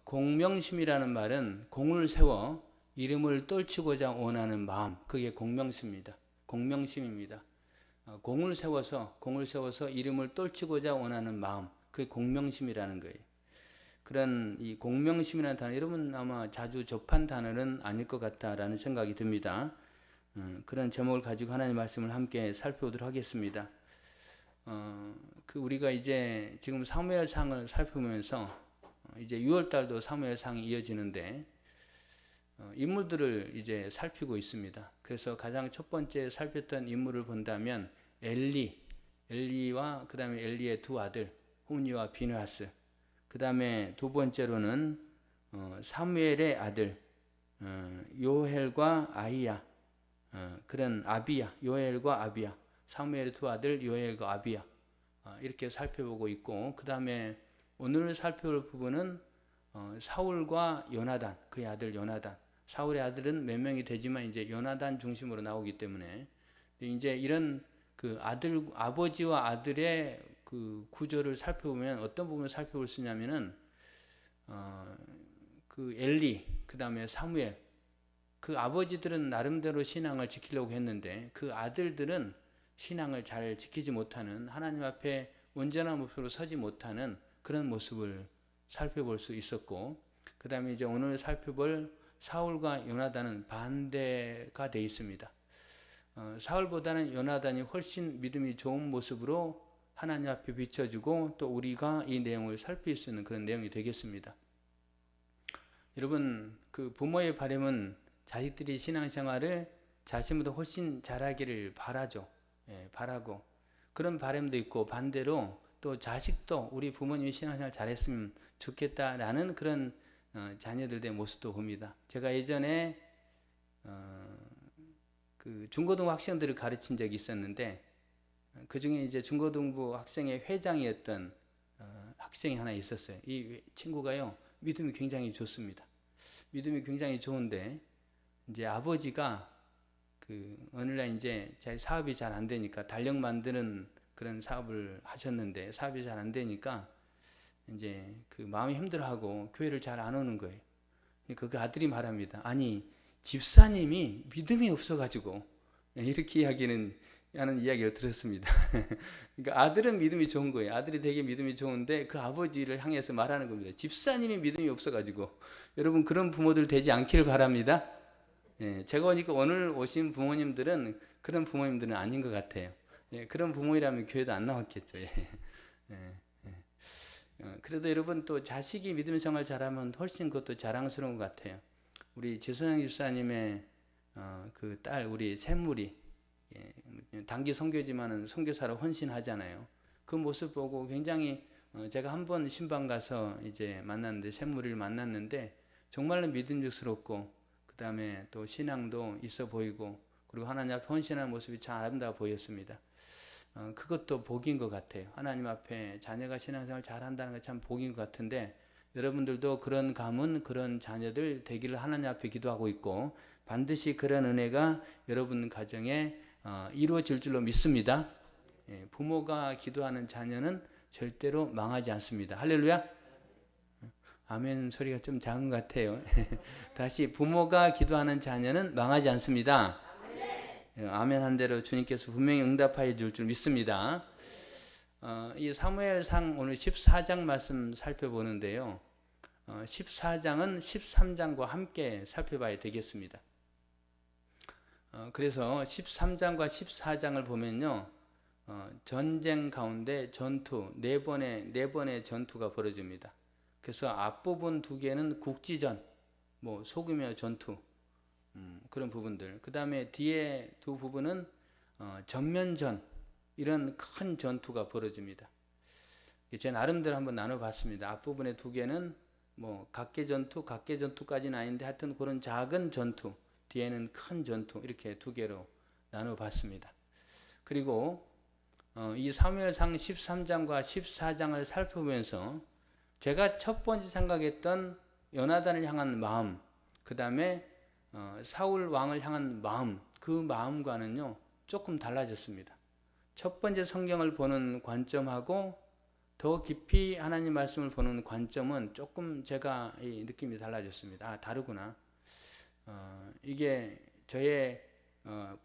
공명심이라는 말은 공을 세워 이름을 떨치고자 원하는 마음, 그게 공명심입니다. 공명심입니다. 공을 세워서 이름을 떨치고자 원하는 마음, 그게 공명심이라는 거예요. 그런 이 공명심이라는 단어, 여러분 아마 자주 접한 단어는 아닐 것 같다라는 생각이 듭니다. 그런 제목을 가지고 하나님의 말씀을 함께 살펴보도록 하겠습니다. 우리가 이제 지금 사무엘상을 살펴보면서 이제 6월 달도 사무엘상이 이어지는데 인물들을 이제 살피고 있습니다. 그래서 가장 첫 번째 살폈던 인물을 본다면 엘리와 그 다음에 엘리의 두 아들 홈니와 비느하스, 그 다음에 두 번째로는 사무엘의 아들 요엘과 아히야, 그런 아비야, 요엘과 아비야, 사무엘의 두 아들 요엘과 아비야, 이렇게 살펴보고 있고, 그 다음에 오늘 살펴볼 부분은 사울과 요나단, 그의 아들 요나단. 사울의 아들은 몇 명이 되지만 이제 요나단 중심으로 나오기 때문에 이제 이런 그 아버지와 아들의 그 구조를 살펴보면 어떤 부분을 살펴볼 수 있냐면은 그 엘리, 그 다음에 사무엘, 그 아버지들은 나름대로 신앙을 지키려고 했는데 그 아들들은 신앙을 잘 지키지 못하는, 하나님 앞에 온전한 모습으로 서지 못하는 그런 모습을 살펴볼 수 있었고, 그 다음에 이제 오늘 살펴볼 사울과 요나단은 반대가 되어 있습니다. 사울보다는 요나단이 훨씬 믿음이 좋은 모습으로 하나님 앞에 비춰주고 또 우리가 이 내용을 살필 수 있는 그런 내용이 되겠습니다. 여러분, 그 부모의 바람은 자식들이 신앙생활을 자신보다 훨씬 잘하기를 바라죠. 바라고 그런 바람도 있고, 반대로 또 자식도 우리 부모님이 신앙생활 잘했으면 좋겠다라는 그런 자녀들의 모습도 봅니다. 제가 예전에 그 중고등부 학생들을 가르친 적이 있었는데 그 중에 이제 중고등부 학생의 회장이었던 학생이 하나 있었어요. 이 친구가요, 믿음이 굉장히 좋습니다. 믿음이 굉장히 좋은데 이제 아버지가 그 어느 날 이제 사업이 잘 안 되니까 달력 만드는 그런 사업을 하셨는데 사업이 잘 안 되니까 이제 그 마음이 힘들어하고 교회를 잘 안 오는 거예요. 그 아들이 말합니다. 아니, 집사님이 믿음이 없어가지고 이렇게 하는 이야기를 들었습니다. 그러니까 아들은 믿음이 좋은 거예요. 아들이 되게 믿음이 좋은데 그 아버지를 향해서 말하는 겁니다. 집사님이 믿음이 없어가지고. 여러분, 그런 부모들 되지 않기를 바랍니다. 제가 보니까 오늘 오신 부모님들은 그런 부모님들은 아닌 것 같아요. 그런 부모이라면 교회도 안 나왔겠죠. 그래도 여러분, 또 자식이 믿음 생활 잘하면 훨씬 그것도 자랑스러운 것 같아요. 우리 지선영 집사님의 그 딸, 우리 샘물이 단기 선교지만은 선교사로 헌신하잖아요. 그 모습 보고 굉장히 제가 한번 신방 가서 이제 만났는데, 샘물이를 만났는데 정말로 믿음직스럽고, 그 다음에 또 신앙도 있어 보이고, 그리고 하나님 앞에 헌신하는 모습이 참 아름다워 보였습니다. 그것도 복인 것 같아요. 하나님 앞에 자녀가 신앙생활 잘한다는 게 참 복인 것 같은데, 여러분들도 그런 가문, 그런 자녀들 되기를 하나님 앞에 기도하고 있고, 반드시 그런 은혜가 여러분 가정에 이루어질 줄로 믿습니다. 부모가 기도하는 자녀는 절대로 망하지 않습니다. 할렐루야. 아멘 소리가 좀 작은 것 같아요. 다시, 부모가 기도하는 자녀는 망하지 않습니다. 아멘 한 대로 주님께서 분명히 응답하여 줄 줄 믿습니다. 이 사무엘상 오늘 14장 말씀 살펴보는데요. 14장은 13장과 함께 살펴봐야 되겠습니다. 그래서 13장과 14장을 보면요, 전쟁 가운데 전투, 네 번의 전투가 벌어집니다. 그래서 앞부분 두 개는 국지전, 뭐 소규모 전투, 그런 부분들. 그 다음에 뒤에 두 부분은 전면전, 이런 큰 전투가 벌어집니다. 제 나름대로 한번 나눠봤습니다. 앞부분의 두 개는 뭐 각계 전투까지는 아닌데 하여튼 그런 작은 전투, 뒤에는 큰 전투, 이렇게 두 개로 나눠봤습니다. 그리고 이 사무엘상 13장과 14장을 살펴보면서 제가 첫 번째 생각했던 요나단을 향한 마음, 그 다음에 사울 왕을 향한 마음, 그 마음과는요 조금 달라졌습니다. 첫 번째 성경을 보는 관점하고 더 깊이 하나님 말씀을 보는 관점은 조금 제가 이 느낌이 달라졌습니다. 아, 다르구나. 이게 저의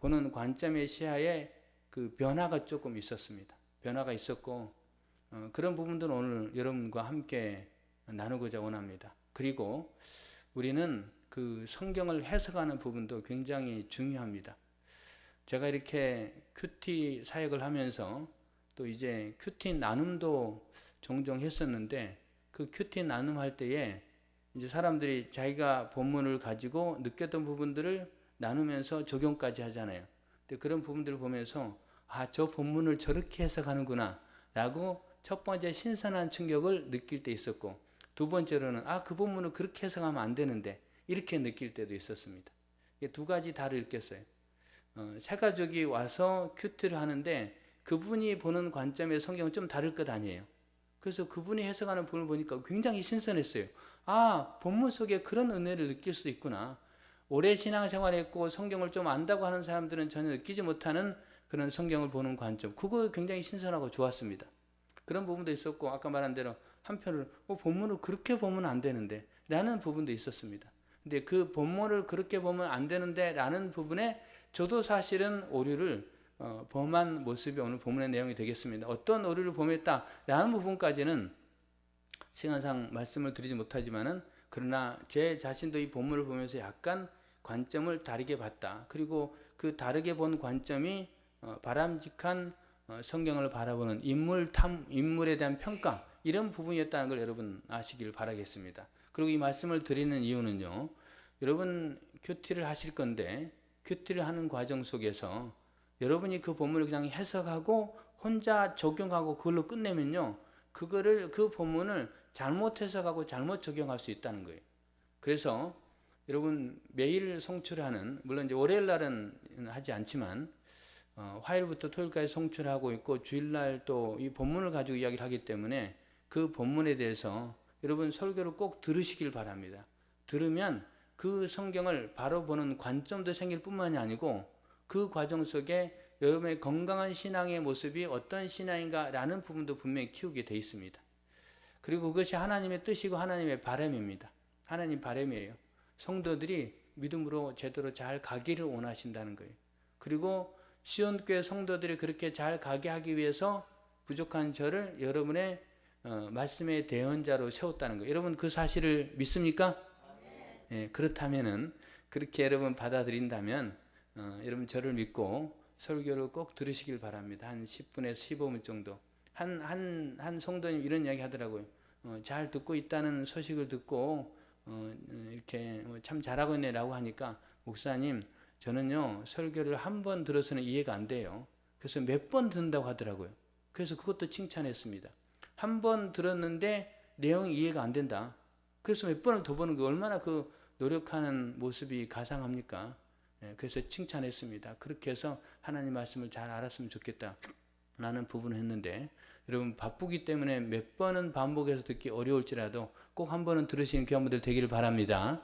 보는 관점의 시야에 그 변화가 조금 있었습니다. 변화가 있었고 그런 부분들은 오늘 여러분과 함께 나누고자 원합니다. 그리고 우리는 그 성경을 해석하는 부분도 굉장히 중요합니다. 제가 이렇게 큐티 사역을 하면서 또 이제 큐티 나눔도 종종 했었는데 그 큐티 나눔 할 때에 이제 사람들이 자기가 본문을 가지고 느꼈던 부분들을 나누면서 적용까지 하잖아요. 근데 그런 부분들을 보면서 아, 저 본문을 저렇게 해석하는구나 라고 첫 번째 신선한 충격을 느낄 때 있었고, 두 번째로는 아, 그 본문을 그렇게 해석하면 안 되는데 이렇게 느낄 때도 있었습니다. 이게 두 가지 다를 느꼈어요. 새 가족이 와서 큐티를 하는데 그분이 보는 관점의 성경은 좀 다를 것 아니에요. 그래서 그분이 해석하는 부분을 보니까 굉장히 신선했어요. 아, 본문 속에 그런 은혜를 느낄 수 있구나. 오래 신앙생활했고 성경을 좀 안다고 하는 사람들은 전혀 느끼지 못하는 그런 성경을 보는 관점, 그거 굉장히 신선하고 좋았습니다. 그런 부분도 있었고, 아까 말한 대로 한편으로 본문을 그렇게 보면 안 되는데 라는 부분도 있었습니다. 근데 그 본문을 그렇게 보면 안 되는데 라는 부분에 저도 사실은 오류를 범한 모습이 오늘 본문의 내용이 되겠습니다. 어떤 오류를 범했다라는 부분까지는 시간상 말씀을 드리지 못하지만은, 그러나 제 자신도 이 본문을 보면서 약간 관점을 다르게 봤다. 그리고 그 다르게 본 관점이 바람직한 성경을 바라보는 인물에 대한 평가, 이런 부분이었다는 걸 여러분 아시길 바라겠습니다. 그리고 이 말씀을 드리는 이유는요, 여러분 큐티를 하실 건데 큐티를 하는 과정 속에서 여러분이 그 본문을 그냥 해석하고 혼자 적용하고 그걸로 끝내면요, 그 본문을 잘못 해석하고 잘못 적용할 수 있다는 거예요. 그래서 여러분 매일 송출하는, 물론 이제 월요일 날은 하지 않지만 화요일부터 토요일까지 송출하고 있고 주일날 또 이 본문을 가지고 이야기를 하기 때문에 그 본문에 대해서 여러분 설교를 꼭 들으시길 바랍니다. 들으면 그 성경을 바로 보는 관점도 생길 뿐만이 아니고 그 과정 속에 여러분의 건강한 신앙의 모습이 어떤 신앙인가 라는 부분도 분명히 키우게 돼 있습니다. 그리고 그것이 하나님의 뜻이고 하나님의 바람입니다. 하나님 바람이에요. 성도들이 믿음으로 제대로 잘 가기를 원하신다는 거예요. 그리고 시온교회 성도들이 그렇게 잘 가게 하기 위해서 부족한 저를 여러분의 말씀의 대언자로 세웠다는 거예요. 여러분 그 사실을 믿습니까? 예, 그렇다면은, 그렇게 여러분 받아들인다면 여러분 저를 믿고 설교를 꼭 들으시길 바랍니다. 한 10분에서 15분 정도. 한 성도님 이런 이야기 하더라고요. 잘 듣고 있다는 소식을 듣고 이렇게 참 잘하고 있네라고 하니까, 목사님 저는요 설교를 한 번 들어서는 이해가 안 돼요. 그래서 몇 번 듣는다고 하더라고요. 그래서 그것도 칭찬했습니다. 한 번 들었는데 내용이 이해가 안 된다. 그래서 몇 번을 더 보는 게 얼마나 그 노력하는 모습이 가상합니까? 그래서 칭찬했습니다. 그렇게 해서 하나님 말씀을 잘 알았으면 좋겠다 라는 부분을 했는데, 여러분 바쁘기 때문에 몇 번은 반복해서 듣기 어려울지라도 꼭 한 번은 들으시는 교우분들 되기를 바랍니다.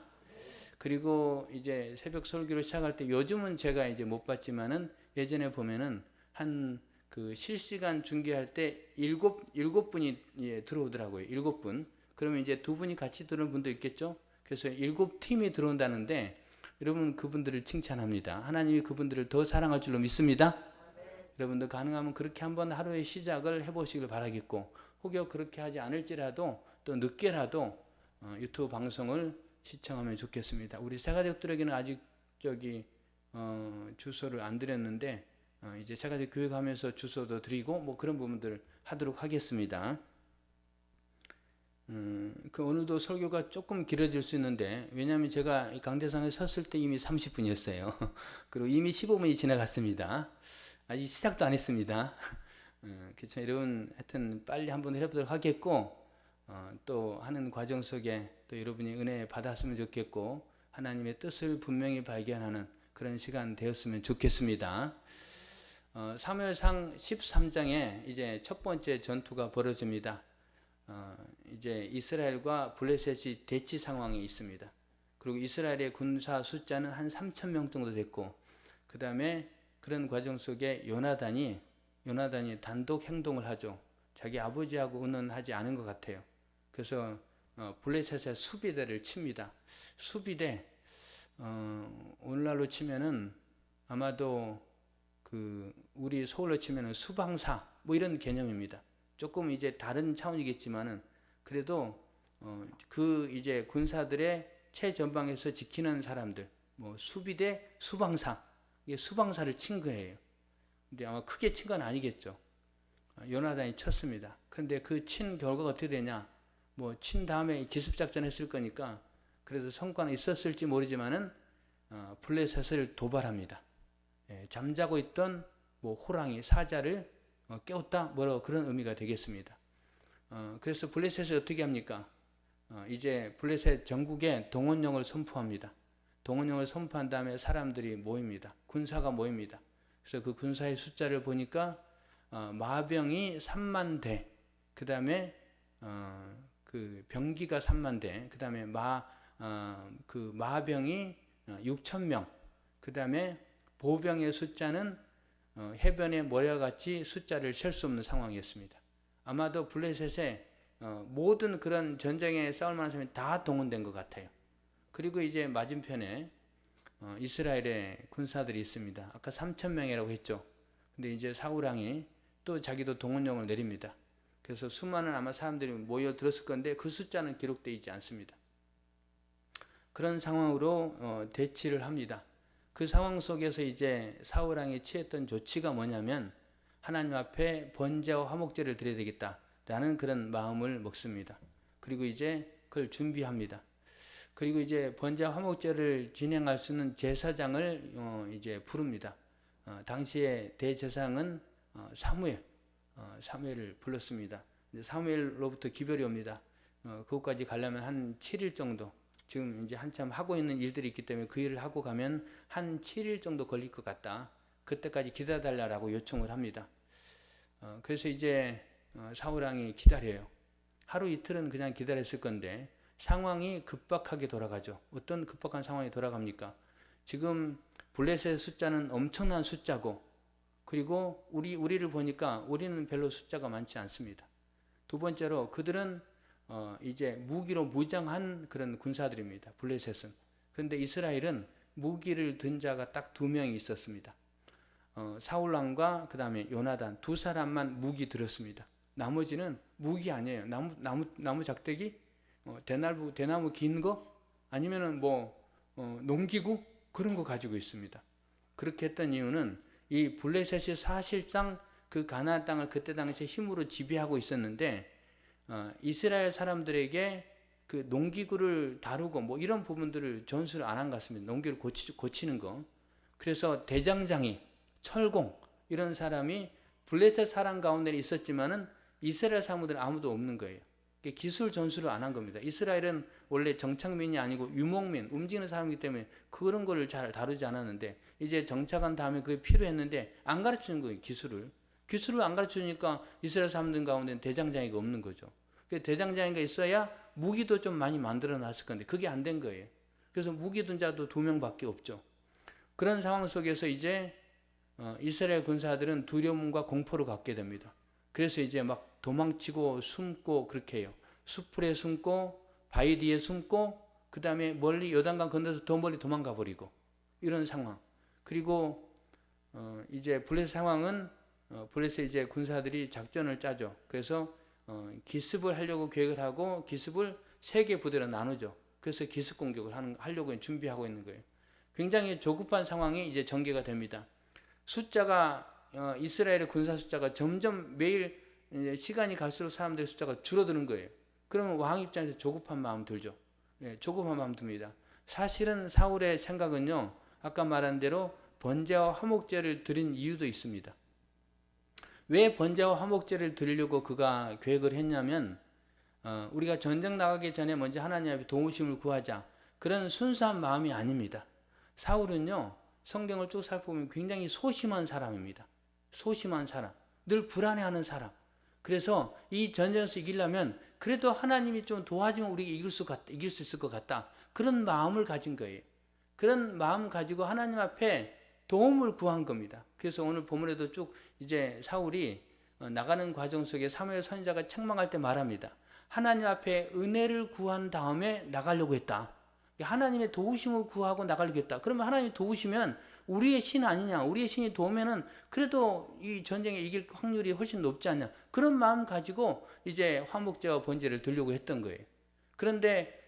그리고 이제 새벽 설교를 시작할 때, 요즘은 제가 이제 못 봤지만은 예전에 보면은 한 그 실시간 중계할 때 일곱 분이 들어오더라고요. 7분. 그러면 이제 2분이 같이 들어오는 분도 있겠죠. 그래서 7팀이 들어온다는데, 여러분 그분들을 칭찬합니다. 하나님이 그분들을 더 사랑할 줄로 믿습니다. 여러분도 가능하면 그렇게 한번 하루의 시작을 해보시길 바라겠고, 혹여 그렇게 하지 않을지라도 또 늦게라도 유튜브 방송을 시청하면 좋겠습니다. 우리 새가족들에게는 아직 주소를 안 드렸는데 이제 새가족 교회 가면서 주소도 드리고 뭐 그런 부분들을 하도록 하겠습니다. 오늘도 설교가 조금 길어질 수 있는데, 왜냐하면 제가 강대상에 섰을 때 이미 30분이었어요. 그리고 이미 15분이 지나갔습니다. 아직 시작도 안 했습니다. 그렇죠. 여러분 하여튼 빨리 한번 해보도록 하겠고, 또 하는 과정 속에 또 여러분이 은혜 받았으면 좋겠고, 하나님의 뜻을 분명히 발견하는 그런 시간 되었으면 좋겠습니다. 사무엘상 13장에 이제 첫 번째 전투가 벌어집니다. 이제 이스라엘과 블레셋이 대치 상황에 있습니다. 그리고 이스라엘의 군사 숫자는 한 3,000명 정도 됐고, 그 다음에 그런 과정 속에 요나단이 단독 행동을 하죠. 자기 아버지하고 의논하지 않은 것 같아요. 그래서 블레셋의 수비대를 칩니다. 수비대, 오늘날로 치면은 아마도 우리 서울로 치면은 수방사 뭐 이런 개념입니다. 조금 이제 다른 차원이겠지만은 그래도 이제 군사들의 최전방에서 지키는 사람들, 뭐 수비대, 수방사, 이게 수방사를 친 거예요. 근데 아마 크게 친 건 아니겠죠. 요나단이 쳤습니다. 근데 그 친 결과가 어떻게 되냐? 뭐 친 다음에 기습작전 했을 거니까 그래도 성과는 있었을지 모르지만은 블레셋을 도발합니다. 잠자고 있던 뭐 호랑이, 사자를 깨웠다, 뭐라 그런 의미가 되겠습니다. 그래서 블레셋을 어떻게 합니까? 이제 블레셋 전국에 동원령을 선포합니다. 동원령을 선포한 다음에 사람들이 모입니다. 군사가 모입니다. 그래서 그 군사의 숫자를 보니까 마병이 3만 대, 그 다음에 그 병기가 3만 대, 그 다음에 마병이 6천 명, 그 다음에 보병의 숫자는 해변의 모래와 같이 숫자를 셀 수 없는 상황이었습니다. 아마도 블레셋에 모든 그런 전쟁에 싸울 만한 사람이 다 동원된 것 같아요. 그리고 이제 맞은편에 이스라엘의 군사들이 있습니다. 아까 3천 명이라고 했죠. 근데 이제 사울왕이 또 자기도 동원령을 내립니다. 그래서 수많은 아마 사람들이 모여들었을 건데 그 숫자는 기록되어 있지 않습니다. 그런 상황으로 대치를 합니다. 그 상황 속에서 이제 사울왕이 취했던 조치가 뭐냐면 하나님 앞에 번제와 화목제를 드려야 되겠다라는 그런 마음을 먹습니다. 그리고 이제 그걸 준비합니다. 그리고 이제 번제와 화목제를 진행할 수 있는 제사장을 이제 부릅니다. 당시에 대제사장은 사무엘을 불렀습니다. 사무엘로부터 기별이 옵니다. 그것까지 가려면 한 7일 정도, 지금 이제 한참 하고 있는 일들이 있기 때문에 그 일을 하고 가면 한 7일 정도 걸릴 것 같다. 그때까지 기다려달라고 요청을 합니다. 그래서 이제 사울왕이 기다려요. 하루 이틀은 그냥 기다렸을 건데 상황이 급박하게 돌아가죠. 어떤 급박한 상황이 돌아갑니까? 지금 블레셋의 숫자는 엄청난 숫자고, 그리고 우리를 보니까 우리는 별로 숫자가 많지 않습니다. 두 번째로 그들은 이제 무기로 무장한 그런 군사들입니다. 블레셋은. 그런데 이스라엘은 무기를 든 자가 딱 2명이 있었습니다. 사울왕과 그 다음에 요나단 두 사람만 무기 들었습니다. 나머지는 무기 아니에요. 나무 작대기, 대나무 긴 거, 아니면은 농기구 그런 거 가지고 있습니다. 그렇게 했던 이유는 이 블레셋이 사실상 그 가나안 땅을 그때 당시에 힘으로 지배하고 있었는데 이스라엘 사람들에게 그 농기구를 다루고 뭐 이런 부분들을 전수를 안 한 것 같습니다. 농기구를 고치는 거. 그래서 대장장이, 철공 이런 사람이 블레셋 사람 가운데 있었지만은 이스라엘 사람들은 아무도 없는 거예요. 기술 전수를 안 한 겁니다. 이스라엘은 원래 정착민이 아니고 유목민, 움직이는 사람이기 때문에 그런 거를 잘 다루지 않았는데 이제 정착한 다음에 그게 필요했는데 안 가르치는 거예요. 기술을 안 가르쳐주니까 이스라엘 사람들 가운데는 대장장이가 없는 거죠. 대장장이가 있어야 무기도 좀 많이 만들어 놨을 건데 그게 안 된 거예요. 그래서 무기 든 자도 2명밖에 없죠. 그런 상황 속에서 이제 이스라엘 군사들은 두려움과 공포를 갖게 됩니다. 그래서 이제 막 도망치고 숨고 그렇게 해요. 수풀에 숨고 바위 뒤에 숨고 그 다음에 멀리 요단강 건너서 더 멀리 도망가 버리고 이런 상황. 그리고 이제 블레셋 상황은 블레셋 이제 군사들이 작전을 짜죠. 그래서 기습을 하려고 계획을 하고 기습을 3개 부대로 나누죠. 그래서 기습 공격을 하려고 준비하고 있는 거예요. 굉장히 조급한 상황이 이제 전개가 됩니다. 숫자가 이스라엘의 군사 숫자가 점점 매일 시간이 갈수록 사람들의 숫자가 줄어드는 거예요. 그러면 왕 입장에서 조급한 마음 들죠. 조급한 마음 듭니다. 사실은 사울의 생각은요, 아까 말한 대로 번제와 화목제를 드린 이유도 있습니다. 왜 번제와 화목제를 드리려고 그가 계획을 했냐면 우리가 전쟁 나가기 전에 먼저 하나님 앞에 도우심을 구하자, 그런 순수한 마음이 아닙니다. 사울은요, 성경을 쭉 살펴보면 굉장히 소심한 사람입니다. 소심한 사람, 늘 불안해하는 사람. 그래서 이 전쟁에서 이기려면 그래도 하나님이 좀 도와주면 우리가 이길 수 있을 것 같다. 그런 마음을 가진 거예요. 그런 마음 가지고 하나님 앞에 도움을 구한 겁니다. 그래서 오늘 본문에도 쭉 이제 사울이 나가는 과정 속에 사무엘 선지자가 책망할 때 말합니다. 하나님 앞에 은혜를 구한 다음에 나가려고 했다. 하나님의 도우심을 구하고 나가려고 했다. 그러면 하나님이 도우시면 우리의 신 아니냐, 우리의 신이 도우면은 그래도 이 전쟁에 이길 확률이 훨씬 높지 않냐, 그런 마음 가지고 이제 화목제와 번제를 드리려고 했던 거예요. 그런데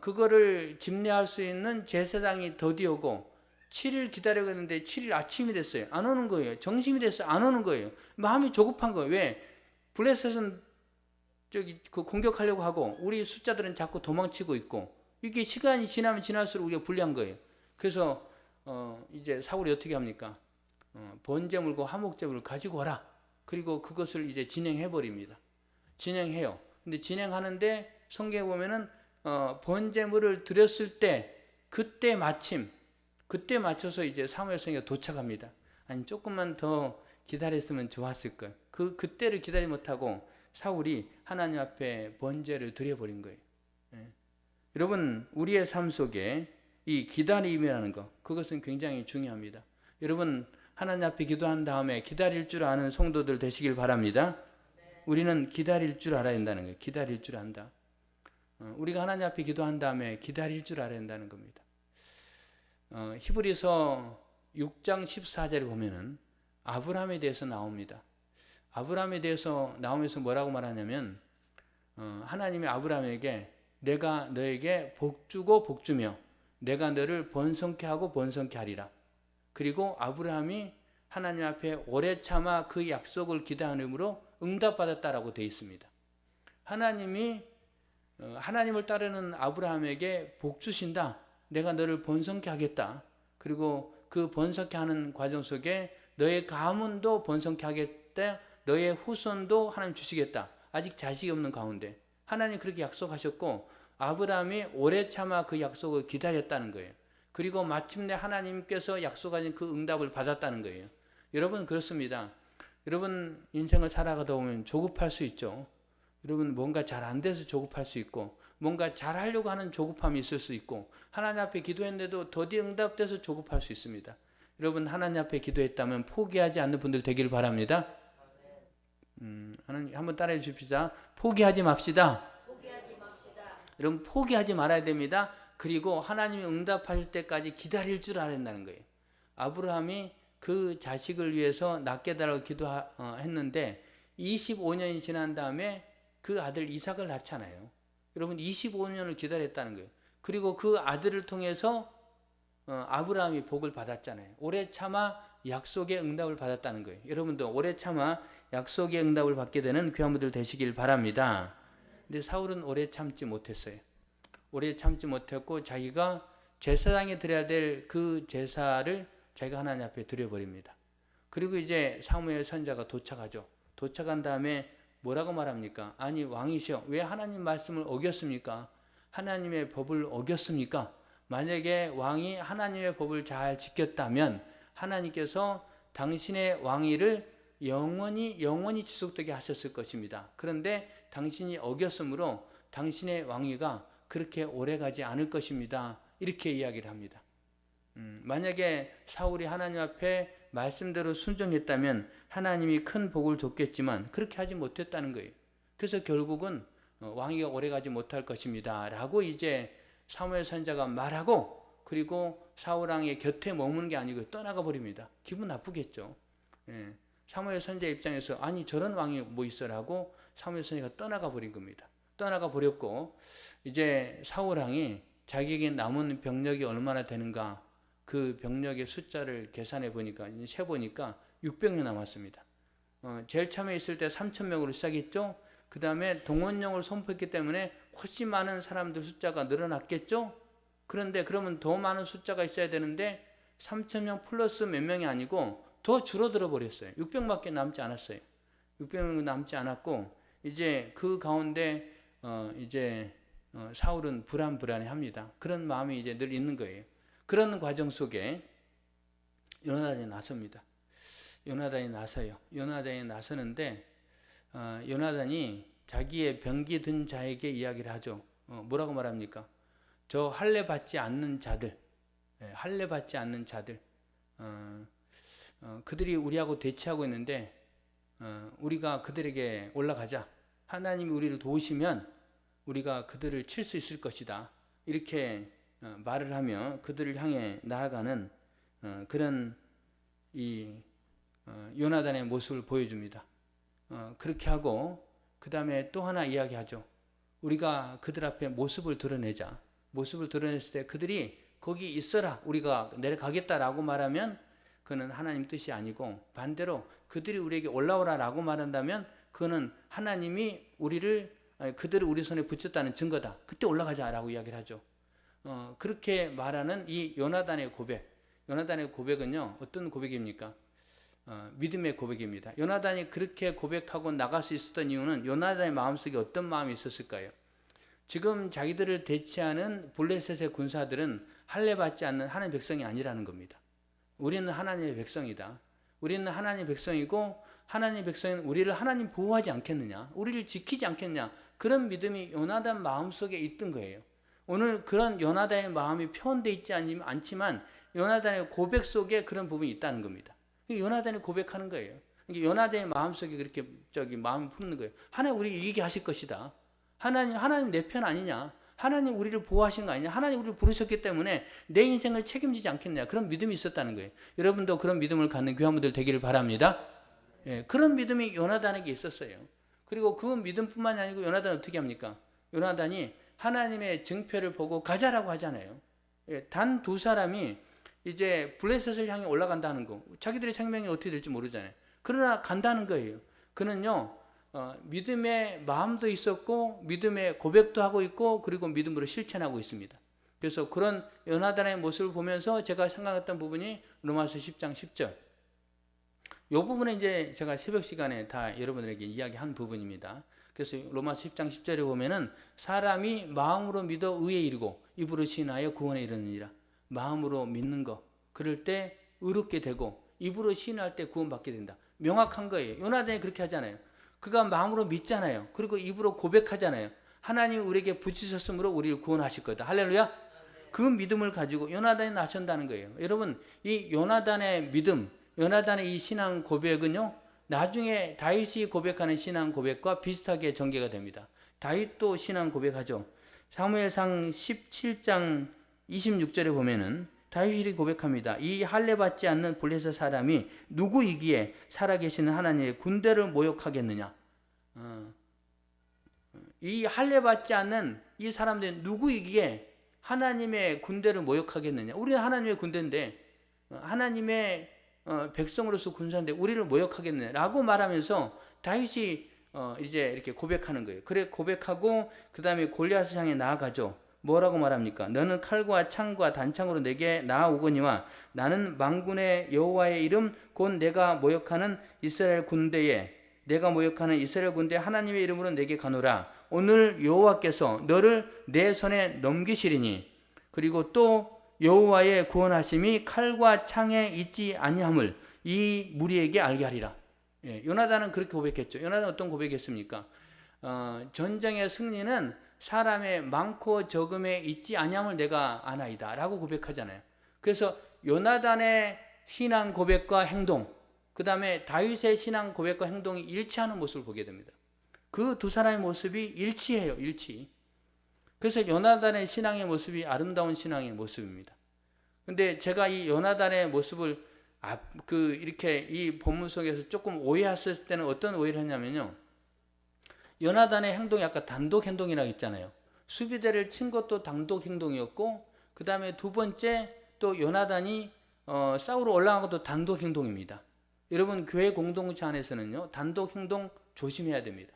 그거를 집례할 수 있는 제사장이 더디오고 7일 기다려고 했는데 7일 아침이 됐어요. 안 오는 거예요. 정심이 됐어요. 안 오는 거예요. 마음이 조급한 거예요. 왜? 블레셋은 그 공격하려고 하고 우리 숫자들은 자꾸 도망치고 있고, 이게 시간이 지나면 지날수록 우리가 불리한 거예요. 그래서 이제 사울이 어떻게 합니까? 번제물과 화목제물을 가지고 와라. 그리고 그것을 이제 진행해 버립니다. 진행해요. 근데 진행하는데 성경에 보면은 번제물을 드렸을 때 그때 맞춰서 이제 사무엘 선지자가 도착합니다. 아니 조금만 더 기다렸으면 좋았을 걸. 그때를 기다리지 못하고 사울이 하나님 앞에 번제를 드려버린 거예요. 예. 여러분, 우리의 삶 속에 이 기다림이라는 것, 그것은 굉장히 중요합니다. 여러분, 하나님 앞에 기도한 다음에 기다릴 줄 아는 성도들 되시길 바랍니다. 우리는 기다릴 줄 알아야 된다는 거예요. 기다릴 줄 안다. 우리가 하나님 앞에 기도한 다음에 기다릴 줄 알아야 된다는 겁니다. 히브리서 6장 14절을 보면은 아브라함에 대해서 나옵니다. 아브라함에 대해서 나오면서 뭐라고 말하냐면 하나님이 아브라함에게 내가 너에게 복주고 복주며 내가 너를 번성케 하고 번성케 하리라. 그리고 아브라함이 하나님 앞에 오래 참아 그 약속을 기대함으로 응답받았다라고 되어 있습니다. 하나님이 하나님을 따르는 아브라함에게 복 주신다. 내가 너를 번성케 하겠다. 그리고 그 번성케 하는 과정 속에 너의 가문도 번성케 하겠다. 너의 후손도 하나님 주시겠다. 아직 자식이 없는 가운데 하나님 그렇게 약속하셨고 아브라함이 오래 참아 그 약속을 기다렸다는 거예요. 그리고 마침내 하나님께서 약속하신 그 응답을 받았다는 거예요. 여러분 그렇습니다. 여러분 인생을 살아가다 보면 조급할 수 있죠. 여러분 뭔가 잘 안 돼서 조급할 수 있고 뭔가 잘하려고 하는 조급함이 있을 수 있고 하나님 앞에 기도했는데도 더디 응답돼서 조급할 수 있습니다. 여러분 하나님 앞에 기도했다면 포기하지 않는 분들 되기를 바랍니다. 하나님 한번 따라해 주십시다. 포기하지 맙시다. 여러분 포기하지 말아야 됩니다. 그리고 하나님이 응답하실 때까지 기다릴 줄 알아야 된다는 거예요. 아브라함이 그 자식을 위해서 낳게 달라고 기도했는데 25년이 지난 다음에 그 아들 이삭을 낳잖아요. 여러분 25년을 기다렸다는 거예요. 그리고 그 아들을 통해서 아브라함이 복을 받았잖아요. 오래 참아 약속의 응답을 받았다는 거예요. 여러분도 오래 참아 약속의 응답을 받게 되는 귀한 분들 되시길 바랍니다. 근데 사울은 오래 참지 못했어요. 오래 참지 못했고 자기가 제사장이 드려야 될 그 제사를 자기가 하나님 앞에 드려버립니다. 그리고 이제 사무엘 선지자가 도착하죠. 도착한 다음에 뭐라고 말합니까? 아니 왕이시여 왜 하나님 말씀을 어겼습니까? 하나님의 법을 어겼습니까? 만약에 왕이 하나님의 법을 잘 지켰다면 하나님께서 당신의 왕위를 영원히 지속되게 하셨을 것입니다. 그런데 당신이 어겼으므로 당신의 왕위가 그렇게 오래가지 않을 것입니다. 이렇게 이야기를 합니다. 만약에 사울이 하나님 앞에 말씀대로 순종했다면 하나님이 큰 복을 줬겠지만 그렇게 하지 못했다는 거예요. 그래서 결국은 왕위가 오래가지 못할 것입니다. 라고 이제 사무엘 선지자가 말하고 그리고 사울 왕의 곁에 머무는 게 아니고 떠나가 버립니다. 기분 나쁘겠죠. 예. 사무엘 선지자 입장에서 아니 저런 왕이 뭐 있어라고 사무엘 선지자가 떠나가 버린 겁니다. 떠나가 버렸고 이제 사울 왕이 자기에게 남은 병력이 얼마나 되는가 그 병력의 숫자를 계산해 보니까 세 보니까 600명 남았습니다. 제일 처음에 있을 때 3,000명으로 시작했죠. 그 다음에 동원령을 선포했기 때문에 훨씬 많은 사람들 숫자가 늘어났겠죠. 그런데 그러면 더 많은 숫자가 있어야 되는데 3,000명 플러스 몇 명이 아니고 더 줄어들어 버렸어요. 600밖에 남지 않았어요. 600명 남지 않았고 이제 그 가운데 사울은 불안해합니다. 그런 마음이 이제 늘 있는 거예요. 그런 과정 속에 요나단이 나섭니다. 요나단이 나서는데 요나단이 자기의 병기 든 자에게 이야기를 하죠. 뭐라고 말합니까? 저 할례 받지 않는 자들, 그들이 우리하고 대치하고 있는데 우리가 그들에게 올라가자. 하나님이 우리를 도우시면 우리가 그들을 칠 수 있을 것이다. 이렇게 말을 하며 그들을 향해 나아가는 그런 이 요나단의 모습을 보여줍니다. 그렇게 하고 그 다음에 또 하나 이야기하죠. 우리가 그들 앞에 모습을 드러내자. 모습을 드러냈을 때 그들이 거기 있어라. 우리가 내려가겠다라고 말하면 그는 하나님 뜻이 아니고 반대로 그들이 우리에게 올라오라라고 말한다면 그는 하나님이 그들을 우리 손에 붙였다는 증거다. 그때 올라가자라고 이야기를 하죠. 그렇게 말하는 이 요나단의 고백. 요나단의 고백은요, 어떤 고백입니까? 믿음의 고백입니다. 요나단이 그렇게 고백하고 나갈 수 있었던 이유는 요나단의 마음속에 어떤 마음이 있었을까요? 지금 자기들을 대치하는 블레셋의 군사들은 할례받지 않는 하나님의 백성이 아니라는 겁니다. 우리는 하나님의 백성이다. 우리는 하나님의 백성이고 하나님의 백성은 우리를 하나님 보호하지 않겠느냐, 우리를 지키지 않겠느냐, 그런 믿음이 요나단 마음속에 있던 거예요. 오늘 그런 요나단의 마음이 표현되어 있지 않지만 요나단의 고백 속에 그런 부분이 있다는 겁니다. 요나단이 고백하는 거예요. 요나단의 마음속에 그렇게 마음을 품는 거예요. 하나님 우리 이기게 하실 것이다. 하나님 내 편 아니냐? 하나님 우리를 보호하신 거 아니냐? 하나님 우리를 부르셨기 때문에 내 인생을 책임지지 않겠냐? 그런 믿음이 있었다는 거예요. 여러분도 그런 믿음을 갖는 교회원들 되기를 바랍니다. 예, 그런 믿음이 요나단에게 있었어요. 그리고 그 믿음뿐만이 아니고 요나단은 어떻게 합니까? 요나단이 하나님의 증표를 보고 가자라고 하잖아요. 예, 단 두 사람이 이제 블레셋을 향해 올라간다는 거. 자기들의 생명이 어떻게 될지 모르잖아요. 그러나 간다는 거예요. 그는요, 믿음의 마음도 있었고 믿음의 고백도 하고 있고 그리고 믿음으로 실천하고 있습니다. 그래서 그런 요나단의 모습을 보면서 제가 생각했던 부분이 로마서 10장 10절. 이 부분은 이제 제가 새벽 시간에 다 여러분들에게 이야기한 부분입니다. 그래서 로마서 10장 10절에 보면은 사람이 마음으로 믿어 의에 이르고 입으로 시인하여 구원에 이르느니라. 마음으로 믿는 거, 그럴 때 의롭게 되고 입으로 시인할 때 구원받게 된다. 명확한 거예요. 요나단이 그렇게 하잖아요. 그가 마음으로 믿잖아요. 그리고 입으로 고백하잖아요. 하나님이 우리에게 붙이셨으므로 우리를 구원하실 거다. 할렐루야. 그 믿음을 가지고 요나단이 나선다는 거예요. 여러분, 이 요나단의 믿음, 요나단의 이 신앙 고백은요, 나중에 다윗이 고백하는 신앙 고백과 비슷하게 전개가 됩니다. 다윗도 신앙 고백하죠. 사무엘상 17장 26절에 보면은 다윗이 고백합니다. 이 할례받지 않는 블레셋 사람이 누구이기에 살아계시는 하나님의 군대를 모욕하겠느냐. 이 할례받지 않는 이 사람들이 누구이기에 하나님의 군대를 모욕하겠느냐. 우리는 하나님의 군대인데 하나님의 백성으로서 군사인데 우리를 모욕하겠느냐 라고 말하면서 다윗이 이제 이렇게 고백하는 거예요. 그래 고백하고 그 다음에 골리앗을 향해 나아가죠. 뭐라고 말합니까? 너는 칼과 창과 단창으로 내게 나아오거니와 나는 만군의 여호와의 이름 곧 내가 모욕하는 이스라엘 군대에 내가 모욕하는 이스라엘 군대 하나님의 이름으로 내게 가노라. 오늘 여호와께서 너를 내 손에 넘기시리니 그리고 또 여호와의 구원하심이 칼과 창에 있지 아니함을 이 무리에게 알게 하리라. 예, 요나단은 그렇게 고백했죠. 요나단은 어떤 고백했습니까? 전쟁의 승리는 사람의 많고 적음에 있지 아니함을 내가 아나이다 라고 고백하잖아요. 그래서 요나단의 신앙 고백과 행동, 그 다음에 다윗의 신앙 고백과 행동이 일치하는 모습을 보게 됩니다. 그 두 사람의 모습이 일치해요. 일치. 그래서 요나단의 신앙의 모습이 아름다운 신앙의 모습입니다. 근데 제가 이 요나단의 모습을 이렇게 이 본문 속에서 조금 오해했을 때는 어떤 오해를 했냐면요. 요나단의 행동이 아까 단독 행동이라고 했잖아요. 수비대를 친 것도 단독 행동이었고 그 다음에 두 번째 또 요나단이 싸우러 올라간 것도 단독 행동입니다. 여러분 교회 공동체 안에서는요. 단독 행동 조심해야 됩니다.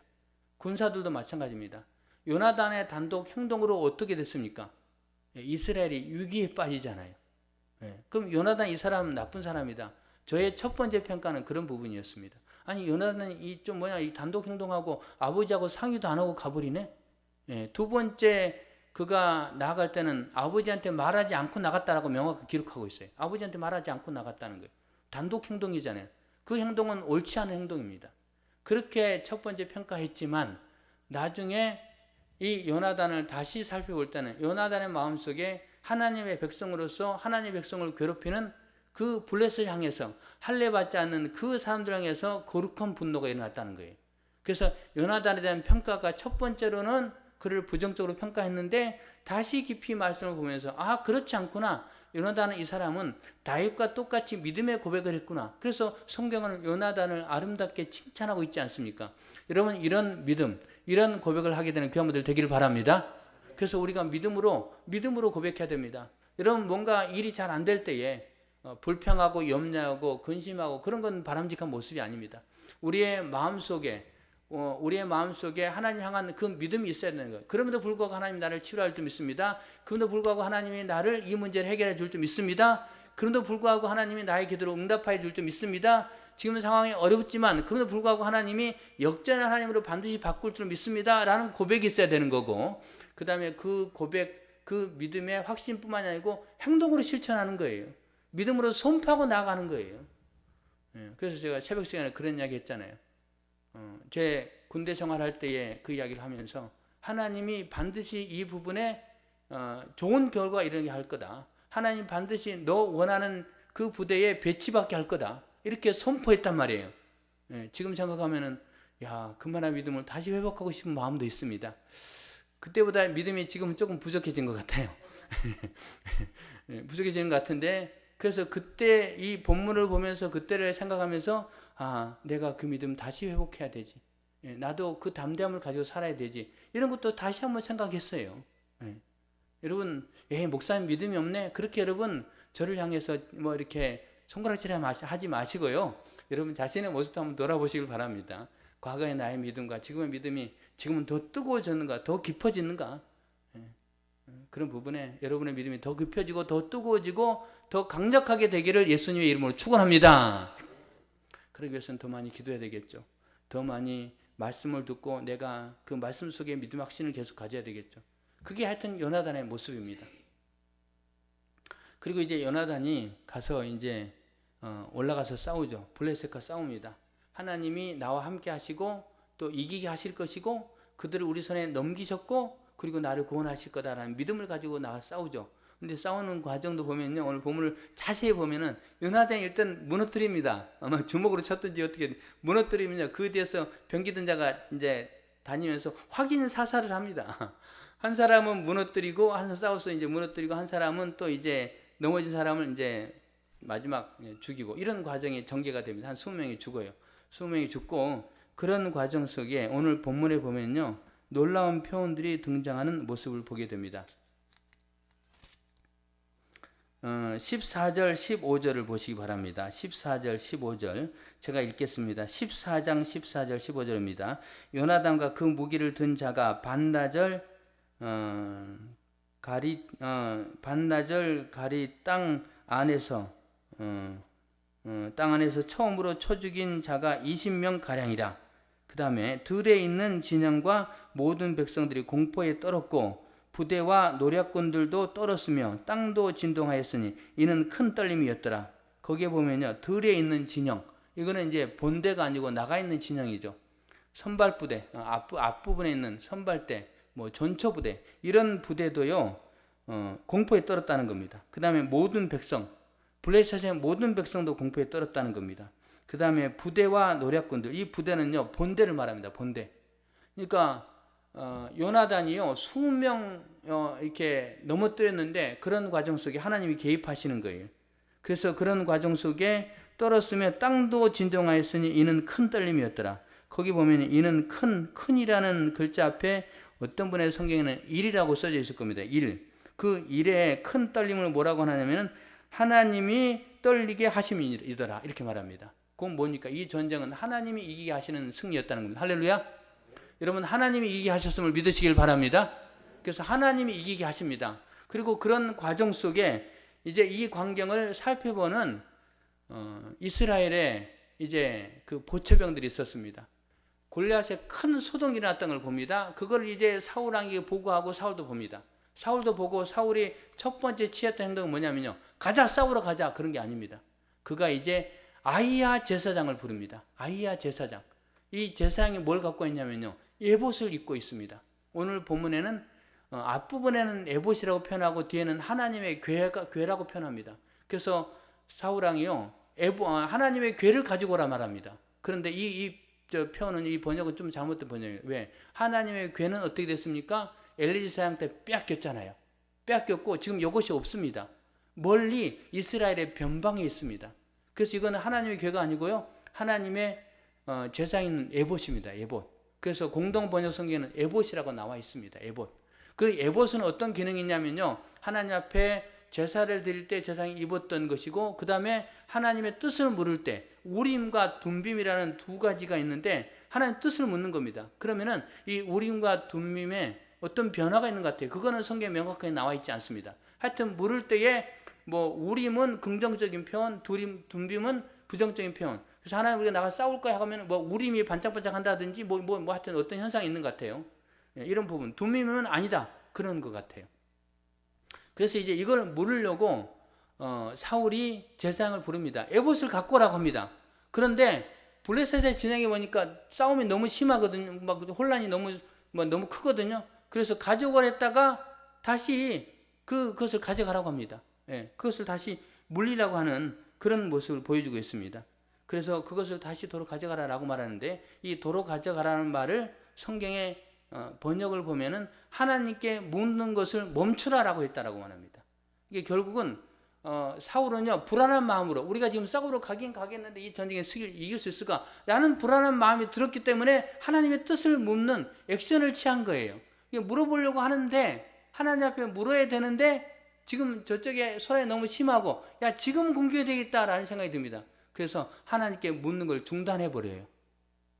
군사들도 마찬가지입니다. 요나단의 단독 행동으로 어떻게 됐습니까? 이스라엘이 위기에 빠지잖아요. 그럼 요나단 이 사람은 나쁜 사람이다. 저의 첫 번째 평가는 그런 부분이었습니다. 아니 요나단이 이 단독 행동하고 아버지하고 상의도 안 하고 가버리네. 두 번째 그가 나아갈 때는 아버지한테 말하지 않고 나갔다라고 명확히 기록하고 있어요. 아버지한테 말하지 않고 나갔다는 거예요. 단독 행동이잖아요. 그 행동은 옳지 않은 행동입니다. 그렇게 첫 번째 평가했지만 나중에 이 요나단을 다시 살펴볼 때는 요나단의 마음속에 하나님의 백성으로서 하나님의 백성을 괴롭히는 그 블레셋을 향해서 할례 받지 않는 그 사람들 향해서 거룩한 분노가 일어났다는 거예요. 그래서 요나단에 대한 평가가 첫 번째로는 그를 부정적으로 평가했는데 다시 깊이 말씀을 보면서 아 그렇지 않구나. 요나단은 이 사람은 다윗과 똑같이 믿음의 고백을 했구나. 그래서 성경은 요나단을 아름답게 칭찬하고 있지 않습니까? 여러분 이런 믿음, 이런 고백을 하게 되는 귀한 분들 되기를 바랍니다. 그래서 우리가 믿음으로 고백해야 됩니다. 여러분 뭔가 일이 잘 안 될 때에 불평하고 염려하고 근심하고 그런 건 바람직한 모습이 아닙니다. 우리의 마음속에 하나님 향한 그 믿음이 있어야 되는 거예요. 그럼에도 불구하고 하나님이 나를 치료할 줄 믿습니다. 그럼에도 불구하고 하나님이 나를 이 문제를 해결해 줄 줄 믿습니다. 그럼에도 불구하고 하나님이 나의 기도를 응답해 줄 줄 믿습니다. 지금 상황이 어렵지만 그럼에도 불구하고 하나님이 역전의 하나님으로 반드시 바꿀 줄 믿습니다. 라는 고백이 있어야 되는 거고 그 다음에 그 고백, 그 믿음의 확신뿐만이 아니고 행동으로 실천하는 거예요. 믿음으로 선포하고 나가는 거예요. 그래서 제가 새벽 시간에 그런 이야기 했잖아요. 제 군대 생활할 때에 그 이야기를 하면서 하나님이 반드시 이 부분에 좋은 결과가 일어나게 할 거다. 하나님 반드시 너 원하는 그 부대에 배치받게 할 거다. 이렇게 선포했단 말이에요. 지금 생각하면은 야, 그만한 믿음을 다시 회복하고 싶은 마음도 있습니다. 그때보다 믿음이 지금은 조금 부족해진 것 같아요. 부족해지는 것 같은데 그래서 그때 이 본문을 보면서 그때를 생각하면서 아, 내가 그 믿음 다시 회복해야 되지. 나도 그 담대함을 가지고 살아야 되지. 이런 것도 다시 한번 생각했어요. 여러분, 목사님 믿음이 없네. 그렇게 여러분 저를 향해서 뭐 이렇게 손가락질 하지 마시고요. 여러분 자신의 모습도 한번 돌아보시길 바랍니다. 과거의 나의 믿음과 지금의 믿음이 지금은 더 뜨거워졌는가, 더 깊어지는가? 그런 부분에 여러분의 믿음이 더 깊어지고 더 뜨거워지고 더 강력하게 되기를 예수님의 이름으로 축원합니다. 그러기 위해서는 더 많이 기도해야 되겠죠. 더 많이 말씀을 듣고 내가 그 말씀 속에 믿음 확신을 계속 가져야 되겠죠. 그게 하여튼 요나단의 모습입니다. 그리고 이제 요나단이 가서 이제 올라가서 싸우죠. 블레셋과 싸웁니다. 하나님이 나와 함께 하시고 또 이기게 하실 것이고 그들을 우리 손에 넘기셨고 그리고 나를 구원하실 거다라는 믿음을 가지고 나와 싸우죠. 근데 싸우는 과정도 보면요. 오늘 본문을 자세히 보면은 요나단이 일단 무너뜨립니다. 아마 주먹으로 쳤든지 어떻게 무너뜨리면요. 그 뒤에서 병기든 자가 이제 다니면서 확인 사살을 합니다. 한 사람은 무너뜨리고 한 싸워서 이제 무너뜨리고 한 사람은 또 이제 넘어진 사람을 이제 마지막 죽이고 이런 과정이 전개가 됩니다. 한 20명이 죽어요. 20명이 죽고 그런 과정 속에 오늘 본문에 보면요. 놀라운 표현들이 등장하는 모습을 보게 됩니다. 14절 15절을 보시기 바랍니다. 14절 15절 제가 읽겠습니다. 14장 14절 15절입니다. 요나단과 그 무기를 든 자가 반나절 가리 땅 안에서 처음으로 쳐 죽인 자가 20명 가량이라. 그 다음에 들에 있는 진영과 모든 백성들이 공포에 떨었고 부대와 노략군들도 떨었으며 땅도 진동하였으니 이는 큰 떨림이었더라. 거기에 보면요, 들에 있는 진영, 이거는 이제 본대가 아니고 나가 있는 진영이죠. 선발부대, 앞부분에 있는 선발대, 뭐 전초부대, 이런 부대도요 공포에 떨었다는 겁니다. 그 다음에 모든 백성, 블레셋의 모든 백성도 공포에 떨었다는 겁니다. 그 다음에 부대와 노략군들, 이 부대는요 본대를 말합니다. 본대. 그러니까 요나단이요 수명 이렇게 넘어뜨렸는데 그런 과정 속에 하나님이 개입하시는 거예요. 그래서 그런 과정 속에 떨었으며 땅도 진동하였으니 이는 큰 떨림이었더라. 거기 보면 이는 큰이라는 글자 앞에 어떤 분의 성경에는 일이라고 써져 있을 겁니다. 일. 그 일의 큰 떨림을 뭐라고 하냐면은 하나님이 떨리게 하심이더라. 이렇게 말합니다. 그건 뭡니까? 이 전쟁은 하나님이 이기게 하시는 승리였다는 겁니다. 할렐루야. 여러분 하나님이 이기게 하셨음을 믿으시길 바랍니다. 그래서 하나님이 이기게 하십니다. 그리고 그런 과정 속에 이제 이 광경을 살펴보는 이스라엘의 이제 그 보초병들이 있었습니다. 골리앗의 큰 소동이 일어났던 걸 봅니다. 그걸 이제 사울 왕에게 보고하고 사울도 봅니다. 사울도 보고 사울이 첫 번째 취했던 행동은 뭐냐면요. 가자, 싸우러 가자. 그런 게 아닙니다. 그가 이제 아히야 제사장을 부릅니다. 아히야 제사장. 이 제사장이 뭘 갖고 있냐면요. 에봇을 입고 있습니다. 오늘 본문에는 앞부분에는 에봇이라고 표현하고 뒤에는 하나님의 궤라고 표현합니다. 그래서 사울왕이요 하나님의 궤를 가지고 오라 말합니다. 그런데 저 표현은, 이 번역은 좀 잘못된 번역이에요. 왜? 하나님의 궤는 어떻게 됐습니까? 엘리사 왕 때 빼앗겼잖아요. 빼앗겼고 지금 이것이 없습니다. 멀리 이스라엘의 변방에 있습니다. 그래서 이거는 하나님의 궤가 아니고요, 하나님의 제사인 에봇입니다. 에봇. 그래서 공동 번역 성경에는 에봇이라고 나와 있습니다. 에봇. 그 에봇은 어떤 기능이 있냐면요, 하나님 앞에 제사를 드릴 때 제사장이 입었던 것이고, 그 다음에 하나님의 뜻을 물을 때 우림과 둠빔이라는 두 가지가 있는데 하나님 뜻을 묻는 겁니다. 그러면은 이 우림과 둠빔에 어떤 변화가 있는 것 같아요. 그거는 성경에 명확하게 나와 있지 않습니다. 하여튼 물을 때에 뭐 우림은 긍정적인 표현, 둠빔은 부정적인 표현. 그래서 하나님 우리가 나가 싸울까 하면 뭐 우림이 반짝반짝 한다든지 뭐 하여튼 어떤 현상이 있는 것 같아요. 이런 부분. 둠빔은 아니다, 그런 것 같아요. 그래서 이제 이걸 물으려고 사울이 제사장을 부릅니다. 에봇을 갖고 오라고 합니다. 그런데 블레셋의 진영에 보니까 싸움이 너무 심하거든요. 막 혼란이 너무 크거든요. 그래서 가져오라 했다가 다시 그것을 가져가라고 합니다. 예, 그것을 다시 물리라고 하는 그런 모습을 보여주고 있습니다. 그래서 그것을 다시 도로 가져가라라고 말하는데, 이 도로 가져가라는 말을 성경의 번역을 보면은 하나님께 묻는 것을 멈추라라고 했다라고 말합니다. 이게 결국은 사울은요 불안한 마음으로, 우리가 지금 싸우러 가긴 가겠는데 이 전쟁에 이길 수 있을까? 라는 불안한 마음이 들었기 때문에 하나님의 뜻을 묻는 액션을 취한 거예요. 물어보려고 하는데, 하나님 앞에 물어야 되는데 지금 저쪽에 소란이 너무 심하고, 야 지금 공격이 되겠다라는 생각이 듭니다. 그래서 하나님께 묻는 걸 중단해 버려요.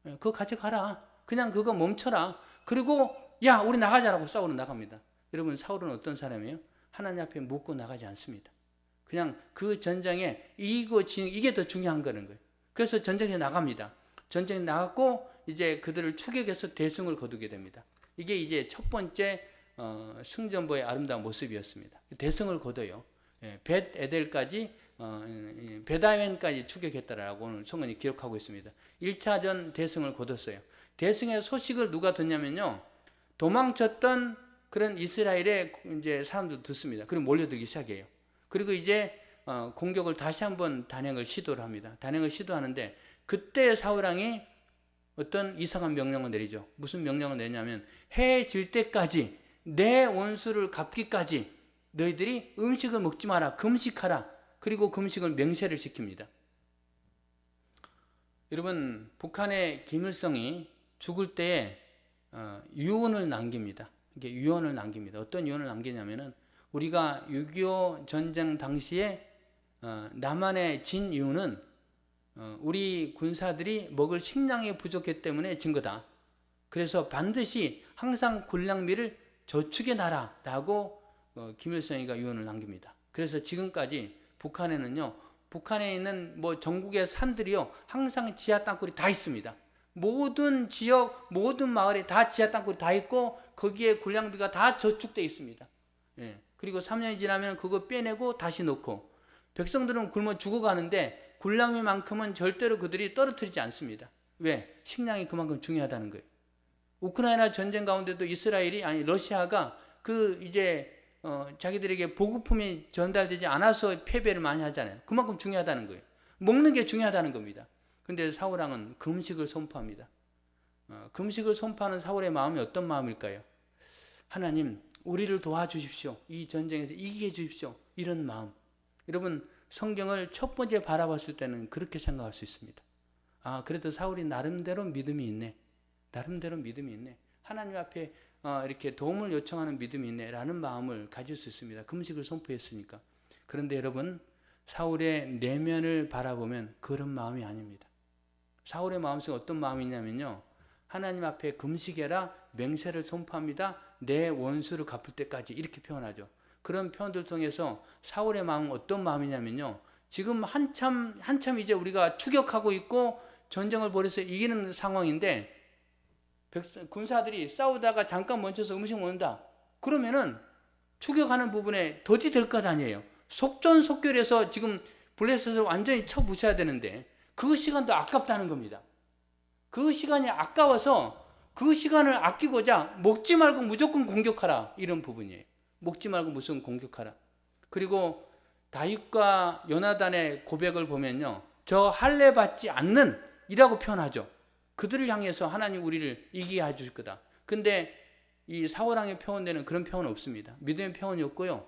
그거 가져가라, 그냥 그거 멈춰라. 그리고 야 우리 나가자라고 사울은 나갑니다. 여러분, 사울은 어떤 사람이에요? 하나님 앞에 묻고 나가지 않습니다. 그냥 그 전쟁에 이기고 지는, 이게 더 중요한 거는 거예요. 그래서 전쟁에 나갑니다. 전쟁에 나갔고 이제 그들을 추격해서 대승을 거두게 됩니다. 이게 이제 첫 번째 승전보의 아름다운 모습이었습니다. 대승을 거둬요. 벳에델까지, 베다웬까지 추격했다라고 오늘 성경이 기록하고 있습니다. 1차전 대승을 거뒀어요. 대승의 소식을 누가 듣냐면요, 도망쳤던 그런 이스라엘의 이제 사람들도 듣습니다. 그리고 몰려들기 시작해요. 그리고 이제 공격을 다시 한번 단행을 시도를 합니다. 단행을 시도하는데 그때 사울왕이 어떤 이상한 명령을 내리죠. 무슨 명령을 내냐면, 해 질 때까지, 내 원수를 갚기까지 너희들이 음식을 먹지 마라, 금식하라. 그리고 금식을 맹세를 시킵니다. 여러분, 북한의 김일성이 죽을 때에 유언을 남깁니다. 이게 유언을 남깁니다. 어떤 유언을 남기냐면은, 우리가 6.25 전쟁 당시에 남한에 진 이유는 우리 군사들이 먹을 식량이 부족했기 때문에 진 거다. 그래서 반드시 항상 군량미를 저축해 놔라 라고 김일성이가 유언을 남깁니다. 그래서 지금까지 북한에는요, 북한에 있는 전국의 산들이요 항상 지하 땅굴이 다 있습니다. 모든 지역, 모든 마을에 다 지하 땅굴이 다 있고 거기에 군량비가 다 저축되어 있습니다. 그리고 3년이 지나면 그거 빼내고 다시 넣고, 백성들은 굶어 죽어가는데 군량미만큼은 절대로 그들이 떨어뜨리지 않습니다. 왜? 식량이 그만큼 중요하다는 거예요. 우크라이나 전쟁 가운데도 러시아가 자기들에게 보급품이 전달되지 않아서 패배를 많이 하잖아요. 그만큼 중요하다는 거예요. 먹는 게 중요하다는 겁니다. 근데 사울왕은 금식을 선포합니다. 금식을 선포하는 사울의 마음이 어떤 마음일까요? 하나님, 우리를 도와주십시오. 이 전쟁에서 이기게 해주십시오. 이런 마음. 여러분, 성경을 첫 번째 바라봤을 때는 그렇게 생각할 수 있습니다. 그래도 사울이 나름대로 믿음이 있네. 나름대로 믿음이 있네. 하나님 앞에 이렇게 도움을 요청하는 믿음이 있네 라는 마음을 가질 수 있습니다. 금식을 선포했으니까. 그런데 여러분, 사울의 내면을 바라보면 그런 마음이 아닙니다. 사울의 마음속에 어떤 마음이냐면요, 하나님 앞에 금식해라, 맹세를 선포합니다. 내 원수를 갚을 때까지, 이렇게 표현하죠. 그런 표현들 통해서 사울의 마음은 어떤 마음이냐면요, 지금 한참 이제 우리가 추격하고 있고 전쟁을 벌여서 이기는 상황인데 군사들이 싸우다가 잠깐 멈춰서 음식 먹는다. 그러면은 추격하는 부분에 더디 될 것 아니에요. 속전속결해서 지금 블레셋을 완전히 쳐부셔야 되는데 그 시간도 아깝다는 겁니다. 그 시간이 아까워서 그 시간을 아끼고자 먹지 말고 무조건 공격하라, 이런 부분이에요. 먹지 말고 무조건 공격하라. 그리고 다윗과 요나단의 고백을 보면요, 저 할례 받지 않는 이라고 표현하죠. 그들을 향해서 하나님 우리를 이기게 해주실 거다. 근데 이 사울왕의 표현되는 그런 표현은 없습니다. 믿음의 표현이 없고요,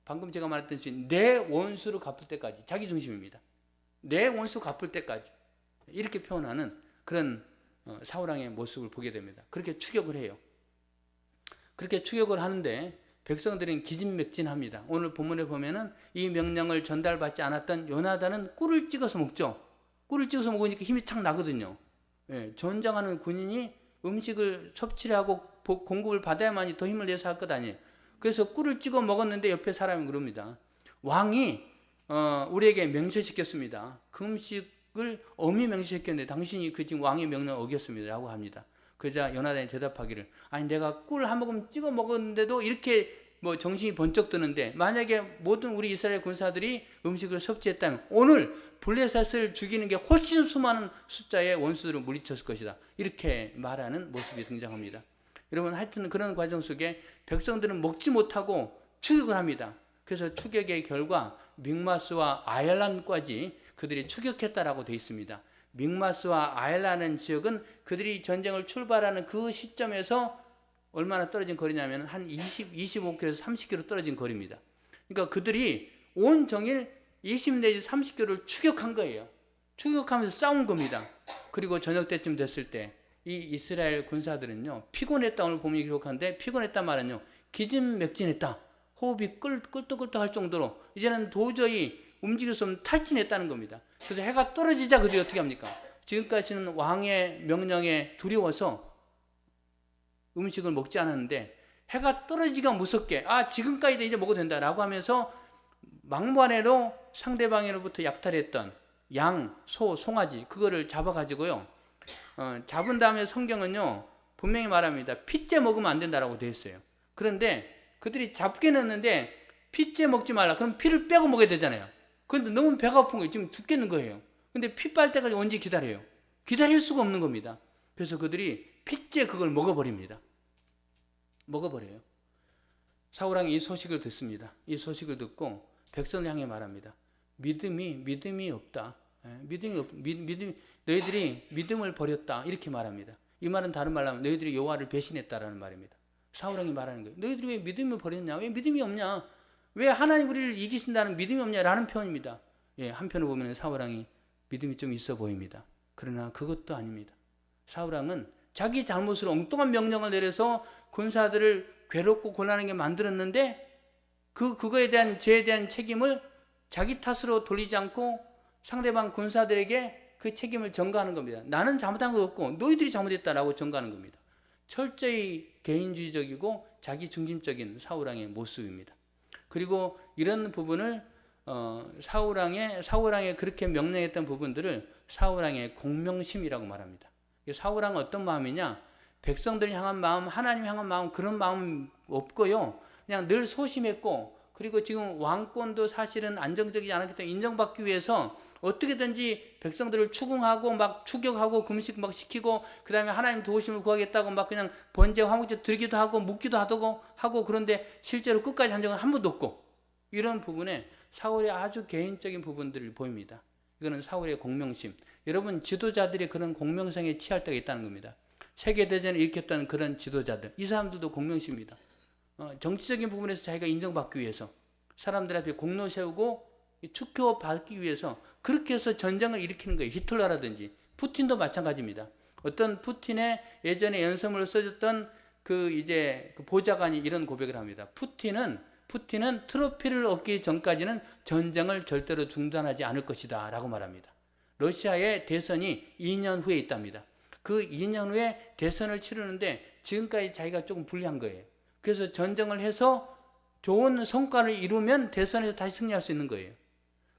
방금 제가 말했듯이 내 원수를 갚을 때까지, 자기 중심입니다. 내 원수 갚을 때까지 이렇게 표현하는 그런 사울왕의 모습을 보게 됩니다. 그렇게 추격을 해요. 그렇게 추격을 하는데 백성들은 기진맥진합니다. 오늘 본문에 보면은 이 명령을 전달받지 않았던 요나단은 꿀을 찍어서 먹죠. 꿀을 찍어서 먹으니까 힘이 착 나거든요. 예, 전장하는 군인이 음식을 섭취를 하고 공급을 받아야만이 더 힘을 내서 할 것 아니에요. 그래서 꿀을 찍어 먹었는데 옆에 사람이 그럽니다. 왕이 우리에게 맹세시켰습니다. 그 음식을 엄히 맹세시켰는데 당신이 그 지금 왕의 명령을 어겼습니다 라고 합니다. 그러자 요나단이 대답하기를, 아니 내가 꿀 한 모금 찍어 먹었는데도 이렇게 뭐 정신이 번쩍 드는데, 만약에 모든 우리 이스라엘 군사들이 음식을 섭취했다면 오늘 블레셋을 죽이는 게 훨씬 수많은 숫자의 원수들을 물리쳤을 것이다. 이렇게 말하는 모습이 등장합니다. 여러분, 하여튼 그런 과정 속에 백성들은 먹지 못하고 추격을 합니다. 그래서 추격의 결과 믹마스와 아얄란까지 그들이 추격했다라고 되어 있습니다. 믹마스와 아얄라는 지역은 그들이 전쟁을 출발하는 그 시점에서 얼마나 떨어진 거리냐면 한 25km에서 30km 떨어진 거리입니다. 그러니까 그들이 온 정일 20 내지 30km를 추격한 거예요. 추격하면서 싸운 겁니다. 그리고 저녁 때쯤 됐을 때 이 이스라엘 군사들은요, 피곤했다. 오늘 본문이 기록한데 피곤했단 말은요, 기진맥진했다. 호흡이 꿀떡꿀떡 할 정도로 이제는 도저히 움직일 수 없는 탈진했다는 겁니다. 그래서 해가 떨어지자 그들이 어떻게 합니까? 지금까지는 왕의 명령에 두려워서 음식을 먹지 않았는데 해가 떨어지기가 무섭게, 지금까지 이제 먹어도 된다라고 하면서 막무가내로 상대방으로부터 약탈했던 양, 소, 송아지 그거를 잡아가지고요, 잡은 다음에 성경은요 분명히 말합니다. 핏째 먹으면 안 된다라고 되어 있어요. 그런데 그들이 잡긴 했는데 핏째 먹지 말라. 그럼 피를 빼고 먹어야 되잖아요. 그런데 너무 배가 고픈 거예요. 지금 죽겠는 거예요. 근데 피 빨 때까지 언제 기다려요? 기다릴 수가 없는 겁니다. 그래서 그들이 핏째 그걸 먹어버립니다. 먹어버려요. 사울왕이 이 소식을 듣습니다. 이 소식을 듣고 백성을 향해 말합니다. 믿음이 없다. 너희들이 믿음을 버렸다. 이렇게 말합니다. 이 말은 다른 말로 하면 너희들이 여호와를 배신했다라는 말입니다. 사울왕이 말하는 거예요. 너희들이 왜 믿음을 버렸냐? 왜 믿음이 없냐? 왜 하나님 우리를 이기신다는 믿음이 없냐라는 표현입니다. 예, 한편으로 보면 사울왕이 믿음이 좀 있어 보입니다. 그러나 그것도 아닙니다. 사울왕은 자기 잘못으로 엉뚱한 명령을 내려서 군사들을 괴롭고 곤란하게 만들었는데 그거에 대한 죄에 대한 책임을 자기 탓으로 돌리지 않고 상대방 군사들에게 그 책임을 전가하는 겁니다. 나는 잘못한 거 없고 너희들이 잘못했다라고 전가하는 겁니다. 철저히 개인주의적이고 자기 중심적인 사울왕의 모습입니다. 그리고 이런 부분을 사울왕의 그렇게 명령했던 부분들을 사울왕의 공명심이라고 말합니다. 사울왕은 어떤 마음이냐? 백성들 향한 마음, 하나님 향한 마음, 그런 마음 없고요. 그냥 늘 소심했고, 그리고 지금 왕권도 사실은 안정적이지 않았기 때문에 인정받기 위해서 어떻게든지 백성들을 추궁하고 막 추격하고 금식 막 시키고, 그 다음에 하나님 도우심을 구하겠다고 막 그냥 번제 화목제 드리기도 하고 묻기도 하고, 그런데 실제로 끝까지 한 적은 한 번도 없고, 이런 부분에 사울의 아주 개인적인 부분들을 보입니다. 이거는 사울의 공명심. 여러분, 지도자들이 그런 공명성에 취할 때가 있다는 겁니다. 세계대전을 일으켰던 그런 지도자들, 이 사람들도 공명심입니다. 정치적인 부분에서 자기가 인정받기 위해서 사람들 앞에 공로 세우고 축표받기 위해서 그렇게 해서 전쟁을 일으키는 거예요. 히틀러라든지 푸틴도 마찬가지입니다. 어떤 푸틴의 예전에 연설문을 써줬던 그 보좌관이 이런 고백을 합니다. 푸틴은 트로피를 얻기 전까지는 전쟁을 절대로 중단하지 않을 것이다 라고 말합니다. 러시아의 대선이 2년 후에 있답니다. 그 2년 후에 대선을 치르는데 지금까지 자기가 조금 불리한 거예요. 그래서 전쟁을 해서 좋은 성과를 이루면 대선에서 다시 승리할 수 있는 거예요.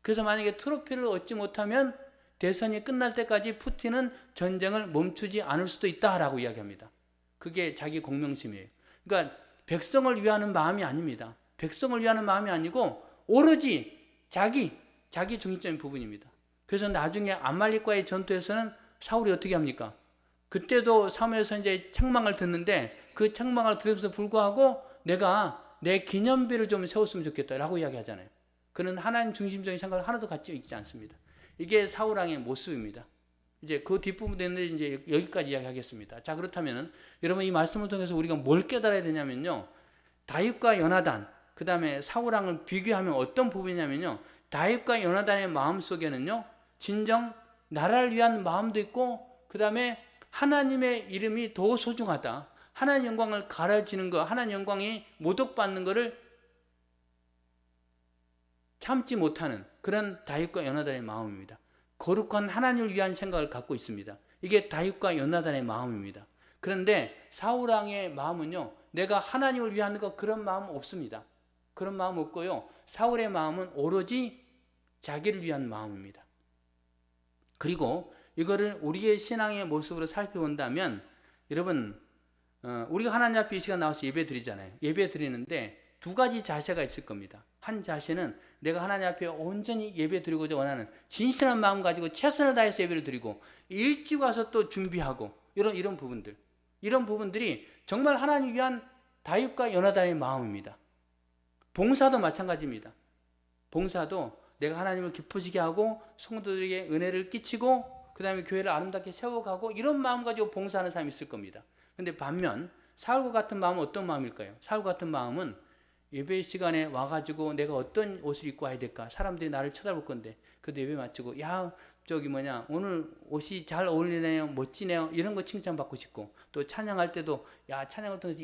그래서 만약에 트로피를 얻지 못하면 대선이 끝날 때까지 푸틴은 전쟁을 멈추지 않을 수도 있다라고 이야기합니다. 그게 자기 공명심이에요. 그러니까 백성을 위하는 마음이 아닙니다. 백성을 위하는 마음이 아니고 오로지 자기 중심적인 부분입니다. 그래서 나중에 아말렉과의 전투에서는 사울이 어떻게 합니까? 그때도 사무엘 선지자의 책망을 듣는데 그 책망을 들으면서 불구하고 내가 내 기념비를 좀 세웠으면 좋겠다라고 이야기하잖아요. 그는 하나님 중심적인 생각을 하나도 갖지 있지 않습니다. 이게 사울 왕의 모습입니다. 이제 그 뒷부분 되는데 이제 여기까지 이야기하겠습니다. 자, 그렇다면은 여러분 이 말씀을 통해서 우리가 뭘 깨달아야 되냐면요. 다윗과 요나단, 그 다음에 사울 왕을 비교하면 어떤 부분이냐면요. 다윗과 요나단의 마음 속에는요. 진정 나라를 위한 마음도 있고, 그 다음에 하나님의 이름이 더 소중하다. 하나님 영광을 가려지는 것, 하나님 영광이 모독받는 것을 참지 못하는 그런 다윗과 요나단의 마음입니다. 거룩한 하나님을 위한 생각을 갖고 있습니다. 이게 다윗과 요나단의 마음입니다. 그런데 사울 왕의 마음은요. 내가 하나님을 위한 것 그런 마음 없습니다. 그런 마음 없고요. 사울의 마음은 오로지 자기를 위한 마음입니다. 그리고 이거를 우리의 신앙의 모습으로 살펴본다면 여러분 우리가 하나님 앞에 이 시간 나와서 예배 드리잖아요. 예배 드리는데 두 가지 자세가 있을 겁니다. 한 자세는 내가 하나님 앞에 온전히 예배 드리고자 원하는 진실한 마음 가지고 최선을 다해서 예배를 드리고 일찍 와서 또 준비하고 이런 부분들. 이런 부분들이 정말 하나님 위한 다윗과 요나단의 마음입니다. 봉사도 마찬가지입니다. 봉사도 내가 하나님을 기쁘시게 하고 성도들에게 은혜를 끼치고 그 다음에 교회를 아름답게 세워가고 이런 마음 가지고 봉사하는 사람이 있을 겁니다. 근데 반면 사울과 같은 마음은 어떤 마음일까요? 사울과 같은 마음은 예배 시간에 와가지고 내가 어떤 옷을 입고 와야 될까? 사람들이 나를 쳐다볼 건데 그래도 예배 마치고 오늘 옷이 잘 어울리네요, 멋지네요 이런 거 칭찬받고 싶고 또 찬양할 때도 찬양을 통해서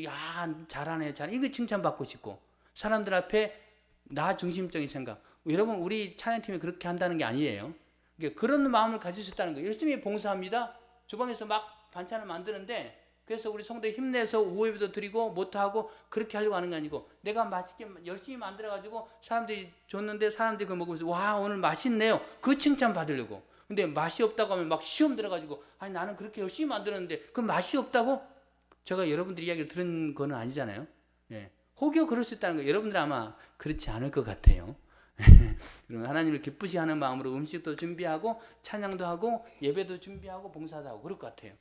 잘하네 이거 칭찬받고 싶고 사람들 앞에 나 중심적인 생각. 여러분 우리 찬양팀이 그렇게 한다는 게 아니에요. 그런 마음을 가질 수 있다는 거예요. 열심히 봉사합니다. 주방에서 막 반찬을 만드는데 그래서 우리 성도 힘내서 오후예배도 드리고 못하고 그렇게 하려고 하는 게 아니고 내가 맛있게 열심히 만들어가지고 사람들이 줬는데 사람들이 그걸 먹으면서 와 오늘 맛있네요 그 칭찬 받으려고. 근데 맛이 없다고 하면 막 시험 들어가지고 나는 그렇게 열심히 만들었는데 그 맛이 없다고? 제가 여러분들 이야기를 들은 건 아니잖아요. 혹여 그럴 수 있다는 거예요. 여러분들 아마 그렇지 않을 것 같아요. 그러면 하나님을 기쁘시 하는 마음으로 음식도 준비하고 찬양도 하고 예배도 준비하고 봉사도 하고 그럴 것 같아요.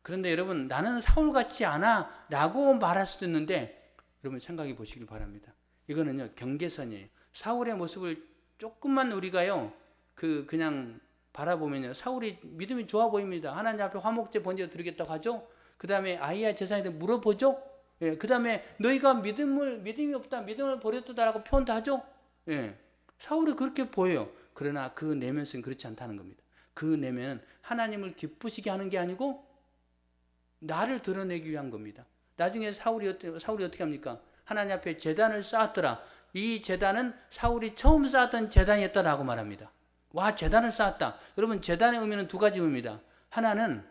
그런데 여러분 나는 사울 같지 않아 라고 말할 수도 있는데 여러분 생각해 보시길 바랍니다. 이거는요 경계선이에요. 사울의 모습을 조금만 우리가요 그냥 바라보면요 사울이 믿음이 좋아 보입니다. 하나님 앞에 화목제 번제를 드리겠다고 하죠. 그 다음에 아이야 제사장한테 물어보죠. 그 다음에 너희가 믿음이 없다 믿음을 버렸다라고 표현도 하죠. 사울이 그렇게 보여요. 그러나 그 내면은 그렇지 않다는 겁니다. 그 내면은 하나님을 기쁘시게 하는 게 아니고 나를 드러내기 위한 겁니다. 나중에 사울이 어떻게 합니까? 하나님 앞에 제단을 쌓았더라. 이 제단은 사울이 처음 쌓았던 제단이었다라고 말합니다. 와 제단을 쌓았다. 여러분 제단의 의미는 두 가지 의미입니다. 하나는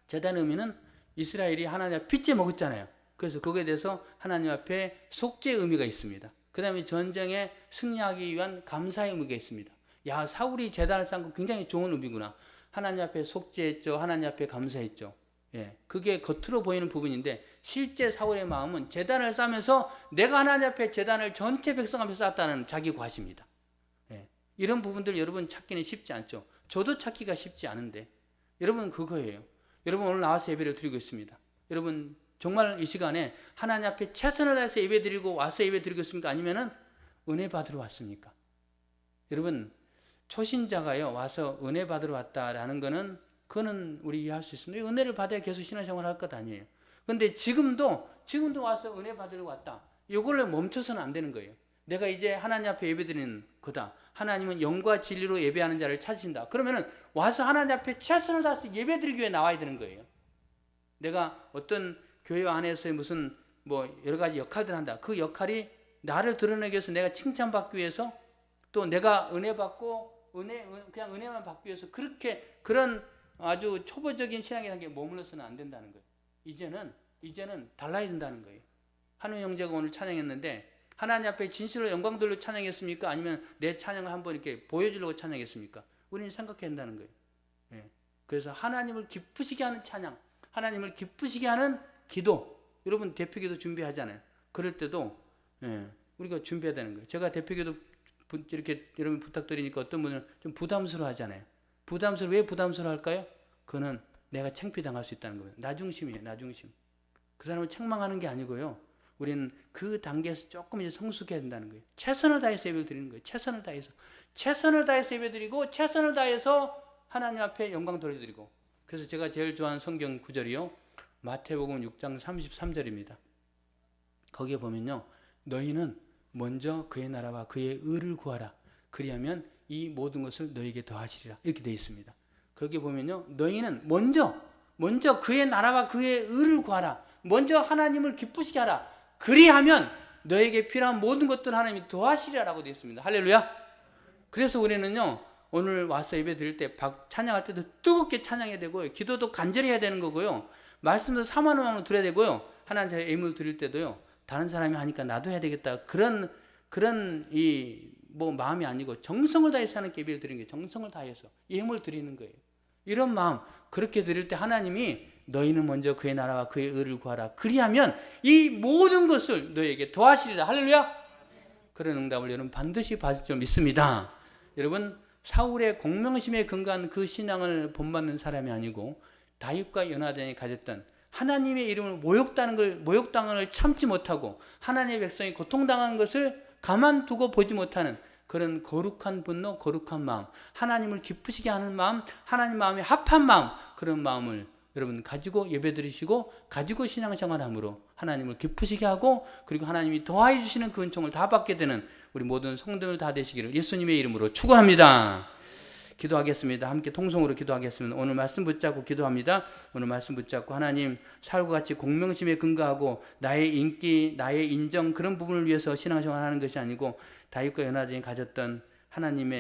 제단의 의미는 이스라엘이 하나님 앞에 핏째 먹었잖아요. 그래서 거기에 대해서 하나님 앞에 속죄의 의미가 있습니다. 그 다음에 전쟁에 승리하기 위한 감사의 의미가 있습니다. 사울이 제단을 쌓은 거 굉장히 좋은 의미구나. 하나님 앞에 속죄했죠. 하나님 앞에 감사했죠. 그게 겉으로 보이는 부분인데 실제 사울의 마음은 제단을 쌓으면서 내가 하나님 앞에 제단을 전체 백성 앞에 쌓았다는 자기 과시입니다. 이런 부분들 여러분 찾기는 쉽지 않죠. 저도 찾기가 쉽지 않은데 여러분 그거예요. 여러분 오늘 나와서 예배를 드리고 있습니다. 여러분 정말 이 시간에 하나님 앞에 최선을 다해서 예배 드리고 와서 예배 드리고 있습니까? 아니면은 은혜 받으러 왔습니까? 여러분 초신자가요 와서 은혜 받으러 왔다라는 거는 그거는 우리 이해할 수 있습니다. 은혜를 받아야 계속 신앙생활 할 것 아니에요. 그런데 지금도 와서 은혜 받으러 왔다. 이걸로 멈춰서는 안 되는 거예요. 내가 이제 하나님 앞에 예배드리는 거다. 하나님은 영과 진리로 예배하는 자를 찾으신다. 그러면은 와서 하나님 앞에 최선을 다해서 예배드리기 위해 나와야 되는 거예요. 내가 어떤 교회 안에서의 무슨 여러 가지 역할들을 한다. 그 역할이 나를 드러내기 위해서 내가 칭찬받기 위해서 또 내가 은혜 받고 그냥 은혜만 받기 위해서 그런 아주 초보적인 신앙의 단계에 머물러서는 안 된다는 거예요. 이제는 달라야 된다는 거예요. 한우 형제가 오늘 찬양했는데 하나님 앞에 진실로 영광 돌려 찬양했습니까? 아니면 내 찬양을 한번 이렇게 보여주려고 찬양했습니까? 우리는 생각해야 한다는 거예요. 그래서 하나님을 기쁘시게 하는 찬양, 하나님을 기쁘시게 하는 기도, 여러분 대표기도 준비하잖아요. 그럴 때도 우리가 준비해야 되는 거예요. 제가 대표기도 이렇게 여러분 부탁드리니까 어떤 분은 좀 부담스러워 하잖아요. 왜 부담스러워 할까요? 그거는 내가 창피당할 수 있다는 거예요. 나 중심이에요. 나 중심. 그 사람을 책망하는 게 아니고요. 우리는 그 단계에서 조금 이제 성숙해야 된다는 거예요. 최선을 다해서 예배를 드리는 거예요. 최선을 다해서. 최선을 다해서 예배 드리고 최선을 다해서 하나님 앞에 영광 돌려드리고. 그래서 제가 제일 좋아하는 성경 구절이요. 마태복음 6장 33절입니다. 거기에 보면요. 너희는 먼저 그의 나라와 그의 의를 구하라. 그리하면 이 모든 것을 너희에게 더하시리라. 이렇게 되어 있습니다. 거기에 보면요. 너희는 먼저 그의 나라와 그의 의를 구하라. 먼저 하나님을 기쁘시게 하라. 그리하면 너에게 필요한 모든 것들을 하나님이 더하시리라고 되어 있습니다. 할렐루야. 그래서 우리는요. 오늘 와서 예배 드릴 때 찬양할 때도 뜨겁게 찬양해야 되고요. 기도도 간절히 해야 되는 거고요. 말씀도 사모하는 들어야 되고요. 하나님께 예물 드릴 때도요. 다른 사람이 하니까 나도 해야 되겠다. 그런 마음이 아니고 정성을 다해서 하는 예배를 드리는 거예요. 정성을 다해서 예물 드리는 거예요. 이런 마음 그렇게 드릴 때 하나님이 너희는 먼저 그의 나라와 그의 의를 구하라. 그리하면 이 모든 것을 너희에게 더하시리라. 할렐루야. 그런 응답을 여러분 반드시 받을 줄 믿습니다. 여러분 사울의 공명심에 근거한 그 신앙을 본받는 사람이 아니고 다윗과 요나단이 가졌던 하나님의 이름을 모욕당을 참지 못하고 하나님의 백성이 고통당한 것을 가만두고 보지 못하는 그런 거룩한 분노, 거룩한 마음, 하나님을 기쁘시게 하는 마음, 하나님 마음에 합한 마음, 그런 마음을 여러분 가지고 예배드리시고 가지고 신앙생활함으로 하나님을 기쁘시게 하고 그리고 하나님이 더하여 주시는 그 은총을 다 받게 되는 우리 모든 성도들 다 되시기를 예수님의 이름으로 축원합니다. 기도하겠습니다. 함께 통성으로 기도하겠습니다. 오늘 말씀 붙잡고 기도합니다. 오늘 말씀 붙잡고 하나님 사울과 같이 공명심에 근거하고 나의 인기, 나의 인정 그런 부분을 위해서 신앙생활하는 것이 아니고 다윗과 요나단이 가졌던 하나님의